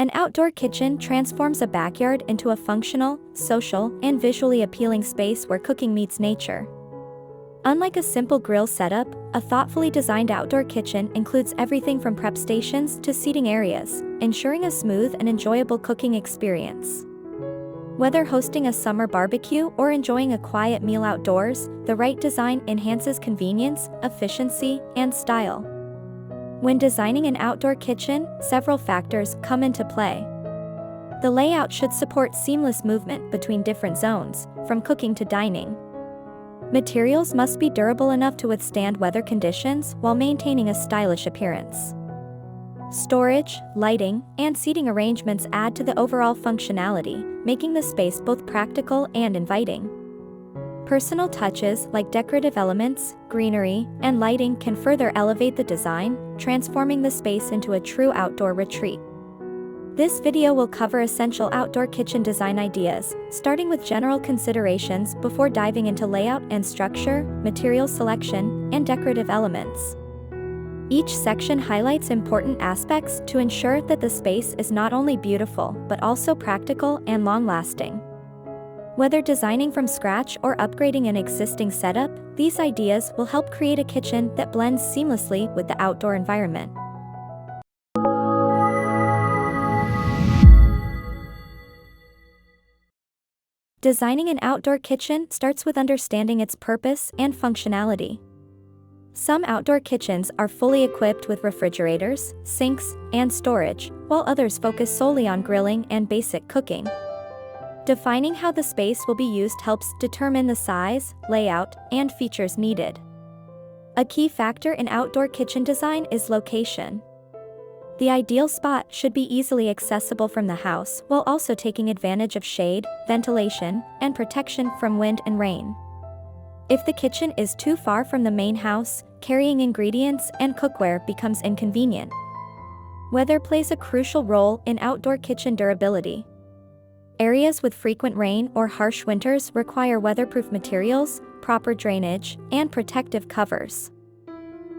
An outdoor kitchen transforms a backyard into a functional, social, and visually appealing space where cooking meets nature. Unlike a simple grill setup, a thoughtfully designed outdoor kitchen includes everything from prep stations to seating areas, ensuring a smooth and enjoyable cooking experience. Whether hosting a summer barbecue or enjoying a quiet meal outdoors, the right design enhances convenience, efficiency, and style. When designing an outdoor kitchen, several factors come into play. The layout should support seamless movement between different zones, from cooking to dining. Materials must be durable enough to withstand weather conditions while maintaining a stylish appearance. Storage, lighting, and seating arrangements add to the overall functionality, making the space both practical and inviting. Personal touches like decorative elements, greenery, and lighting can further elevate the design, transforming the space into a true outdoor retreat. This video will cover essential outdoor kitchen design ideas, starting with general considerations before diving into layout and structure, material selection, and decorative elements. Each section highlights important aspects to ensure that the space is not only beautiful but also practical and long-lasting. Whether designing from scratch or upgrading an existing setup, these ideas will help create a kitchen that blends seamlessly with the outdoor environment. Designing an outdoor kitchen starts with understanding its purpose and functionality. Some outdoor kitchens are fully equipped with refrigerators, sinks, and storage, while others focus solely on grilling and basic cooking. Defining how the space will be used helps determine the size, layout, and features needed. A key factor in outdoor kitchen design is location. The ideal spot should be easily accessible from the house while also taking advantage of shade, ventilation, and protection from wind and rain. If the kitchen is too far from the main house, carrying ingredients and cookware becomes inconvenient. Weather plays a crucial role in outdoor kitchen durability. Areas with frequent rain or harsh winters require weatherproof materials, proper drainage, and protective covers.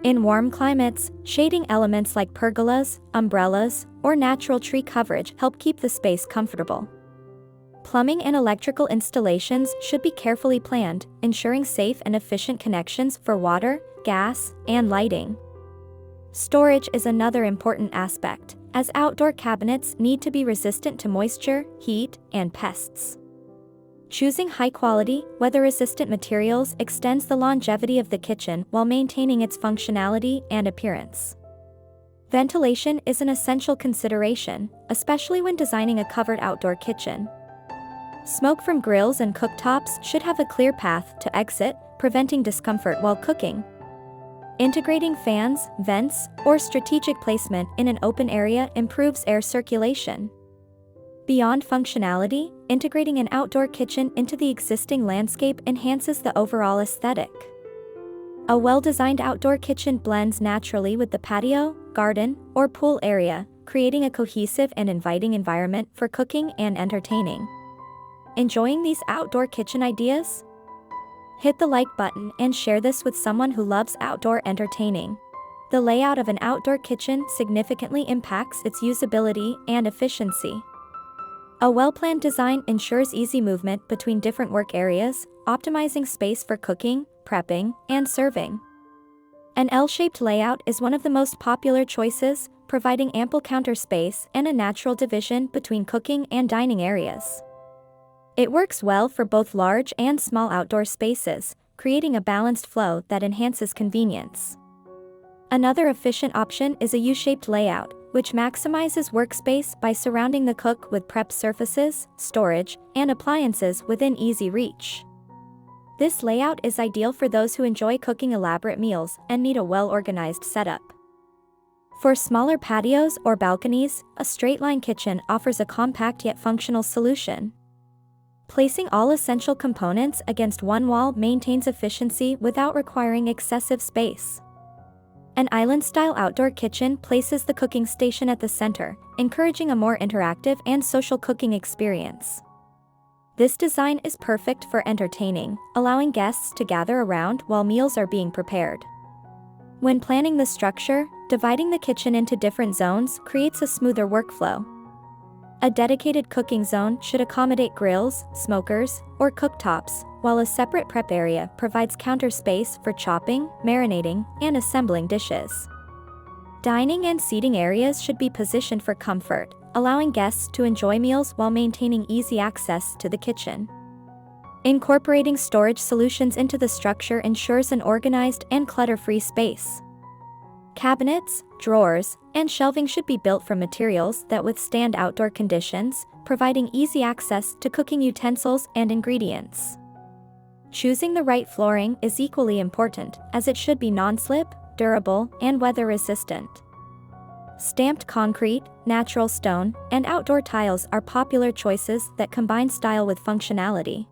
In warm climates, shading elements like pergolas, umbrellas, or natural tree coverage help keep the space comfortable. Plumbing and electrical installations should be carefully planned, ensuring safe and efficient connections for water, gas, and lighting. Storage is another important aspect, as outdoor cabinets need to be resistant to moisture, heat, and pests. Choosing high-quality, weather-resistant materials extends the longevity of the kitchen while maintaining its functionality and appearance. Ventilation is an essential consideration, especially when designing a covered outdoor kitchen. Smoke from grills and cooktops should have a clear path to exit, preventing discomfort while cooking. Integrating fans, vents, or strategic placement in an open area improves air circulation. Beyond functionality, integrating an outdoor kitchen into the existing landscape enhances the overall aesthetic. A well-designed outdoor kitchen blends naturally with the patio, garden, or pool area, creating a cohesive and inviting environment for cooking and entertaining. Enjoying these outdoor kitchen ideas? Hit the like button and share this with someone who loves outdoor entertaining. The layout of an outdoor kitchen significantly impacts its usability and efficiency. A well-planned design ensures easy movement between different work areas, optimizing space for cooking, prepping, and serving. An L-shaped layout is one of the most popular choices, providing ample counter space and a natural division between cooking and dining areas. It works well for both large and small outdoor spaces, creating a balanced flow that enhances convenience. Another efficient option is a U-shaped layout, which maximizes workspace by surrounding the cook with prep surfaces, storage, and appliances within easy reach. This layout is ideal for those who enjoy cooking elaborate meals and need a well-organized setup. For smaller patios or balconies, a straight-line kitchen offers a compact yet functional solution. Placing all essential components against one wall maintains efficiency without requiring excessive space. An island-style outdoor kitchen places the cooking station at the center, encouraging a more interactive and social cooking experience. This design is perfect for entertaining, allowing guests to gather around while meals are being prepared. When planning the structure, dividing the kitchen into different zones creates a smoother workflow. A dedicated cooking zone should accommodate grills, smokers, or cooktops, while a separate prep area provides counter space for chopping, marinating, and assembling dishes. Dining and seating areas should be positioned for comfort, allowing guests to enjoy meals while maintaining easy access to the kitchen. Incorporating storage solutions into the structure ensures an organized and clutter-free space. Cabinets, drawers, and shelving should be built from materials that withstand outdoor conditions, providing easy access to cooking utensils and ingredients. Choosing the right flooring is equally important, as it should be non-slip, durable, and weather-resistant. Stamped concrete, natural stone, and outdoor tiles are popular choices that combine style with functionality.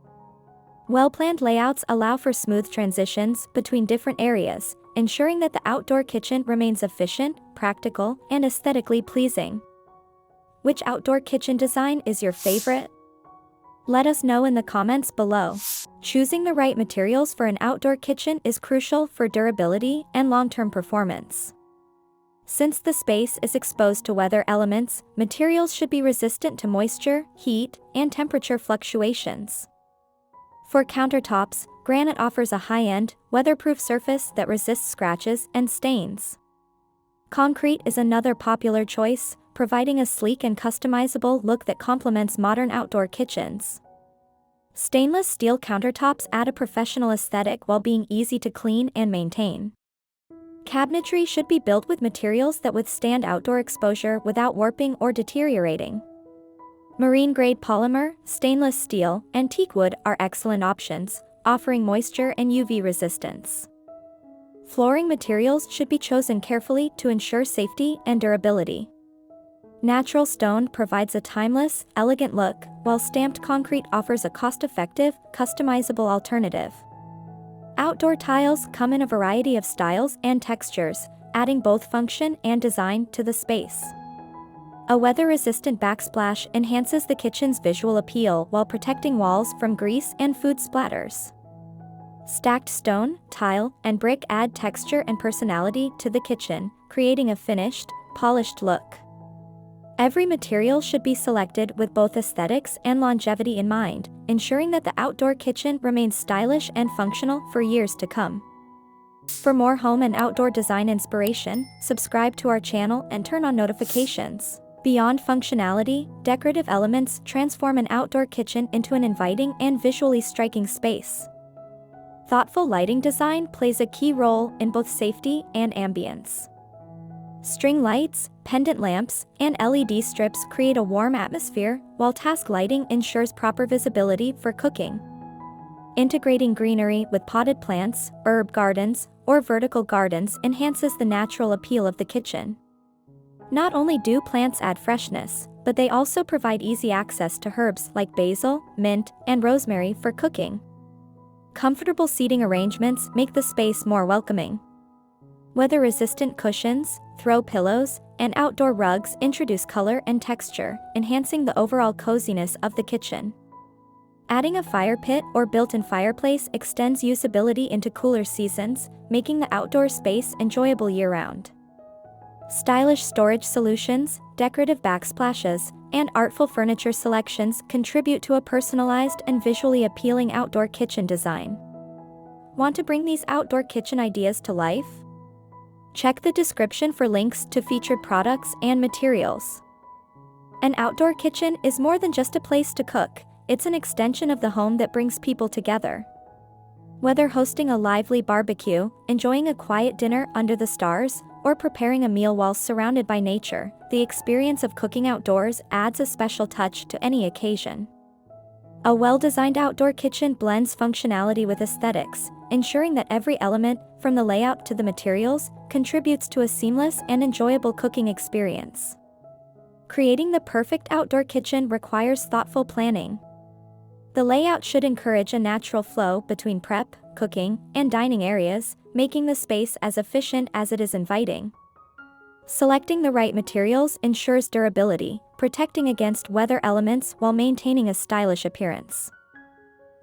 Well-planned layouts allow for smooth transitions between different areas, ensuring that the outdoor kitchen remains efficient, practical, and aesthetically pleasing. Which outdoor kitchen design is your favorite? Let us know in the comments below. Choosing the right materials for an outdoor kitchen is crucial for durability and long-term performance. Since the space is exposed to weather elements, materials should be resistant to moisture, heat, and temperature fluctuations. For countertops, granite offers a high-end, weatherproof surface that resists scratches and stains. Concrete is another popular choice, providing a sleek and customizable look that complements modern outdoor kitchens. Stainless steel countertops add a professional aesthetic while being easy to clean and maintain. Cabinetry should be built with materials that withstand outdoor exposure without warping or deteriorating. Marine-grade polymer, stainless steel, and teak wood are excellent options, offering moisture and UV resistance. Flooring materials should be chosen carefully to ensure safety and durability. Natural stone provides a timeless, elegant look, while stamped concrete offers a cost-effective, customizable alternative. Outdoor tiles come in a variety of styles and textures, adding both function and design to the space. A weather-resistant backsplash enhances the kitchen's visual appeal while protecting walls from grease and food splatters. Stacked stone, tile, and brick add texture and personality to the kitchen, creating a finished, polished look. Every material should be selected with both aesthetics and longevity in mind, ensuring that the outdoor kitchen remains stylish and functional for years to come. For more home and outdoor design inspiration, subscribe to our channel and turn on notifications. Beyond functionality, decorative elements transform an outdoor kitchen into an inviting and visually striking space. Thoughtful lighting design plays a key role in both safety and ambience. String lights, pendant lamps, and LED strips create a warm atmosphere, while task lighting ensures proper visibility for cooking. Integrating greenery with potted plants, herb gardens, or vertical gardens enhances the natural appeal of the kitchen. Not only do plants add freshness, but they also provide easy access to herbs like basil, mint, and rosemary for cooking. Comfortable seating arrangements make the space more welcoming. Weather-resistant cushions, throw pillows, and outdoor rugs introduce color and texture, enhancing the overall coziness of the kitchen. Adding a fire pit or built-in fireplace extends usability into cooler seasons, making the outdoor space enjoyable year-round. Stylish storage solutions, decorative backsplashes, and artful furniture selections contribute to a personalized and visually appealing outdoor kitchen design. Want to bring these outdoor kitchen ideas to life? Check the description for links to featured products and materials. An outdoor kitchen is more than just a place to cook, it's an extension of the home that brings people together. Whether hosting a lively barbecue, enjoying a quiet dinner under the stars, or preparing a meal while surrounded by nature, the experience of cooking outdoors adds a special touch to any occasion. A well-designed outdoor kitchen blends functionality with aesthetics, ensuring that every element, from the layout to the materials, contributes to a seamless and enjoyable cooking experience. Creating the perfect outdoor kitchen requires thoughtful planning. The layout should encourage a natural flow between prep, cooking, and dining areas, making the space as efficient as it is inviting. Selecting the right materials ensures durability, protecting against weather elements while maintaining a stylish appearance.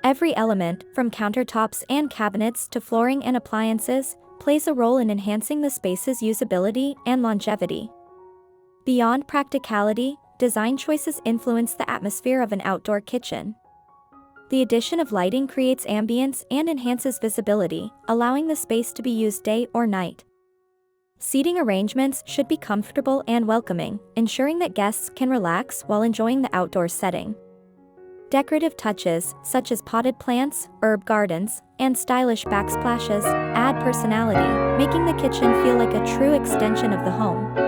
Every element, from countertops and cabinets to flooring and appliances, plays a role in enhancing the space's usability and longevity. Beyond practicality, design choices influence the atmosphere of an outdoor kitchen. The addition of lighting creates ambience and enhances visibility, allowing the space to be used day or night. Seating arrangements should be comfortable and welcoming, ensuring that guests can relax while enjoying the outdoor setting. Decorative touches, such as potted plants, herb gardens, and stylish backsplashes, add personality, making the kitchen feel like a true extension of the home.